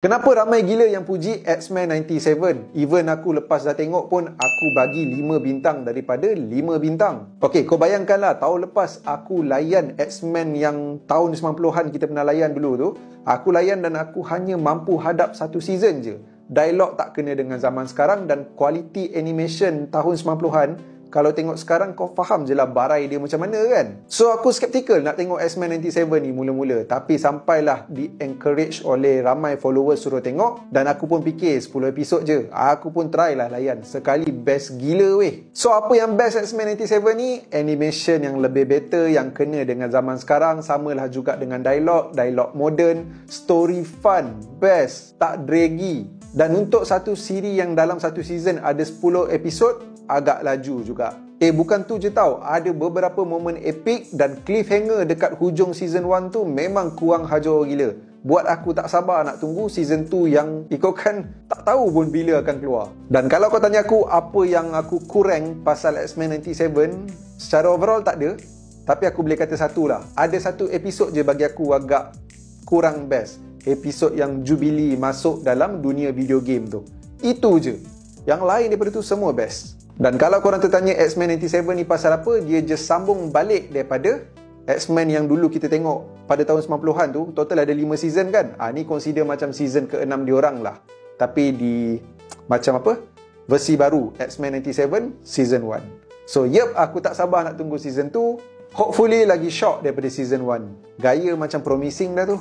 Kenapa ramai gila yang puji X-Men 97? Even aku lepas dah tengok pun, aku bagi 5 bintang daripada 5 bintang. Okay, kau bayangkanlah tahun lepas aku layan X-Men yang tahun 90-an kita pernah layan dulu tu. Aku layan dan aku hanya mampu hadap satu season je. Dialog tak kena dengan zaman sekarang dan kualiti animation tahun 90-an. Kalau tengok sekarang, kau faham je lah barai dia macam mana kan? So, aku skeptical nak tengok X-Men 97 ni mula-mula. Tapi sampailah di-encourage oleh ramai followers suruh tengok. Dan aku pun fikir 10 episod je. Aku pun try lah layan. Sekali best gila weh. So, apa yang best X-Men 97 ni? Animation yang lebih better, yang kena dengan zaman sekarang. Samalah juga dengan dialog modern. Story fun, best, tak draggy. Dan untuk satu siri yang dalam satu season ada 10 episod, agak laju juga. Bukan tu je tau. Ada beberapa momen epic dan cliffhanger dekat hujung season 1 tu memang kurang hajar gila. Buat aku tak sabar nak tunggu season 2 yang ikutkan tak tahu pun bila akan keluar. Dan kalau kau tanya aku apa yang aku kurang pasal X-Men 97, secara overall tak ada. Tapi aku boleh kata satu lah. Ada satu episod je bagi aku agak kurang best. Episod yang Jubilee masuk dalam dunia video game tu. Itu je. Yang lain daripada tu semua best. Dan kalau korang tertanya X-Men 97 ni pasal apa, dia just sambung balik daripada X-Men yang dulu kita tengok pada tahun 90-an tu. Total ada 5 season kan. Ni consider macam season ke-6 diorang lah. Tapi di macam apa? Versi baru X-Men 97 season 1. So aku tak sabar nak tunggu season 2. Hopefully lagi shock daripada season 1. Gaya macam promising dah tu.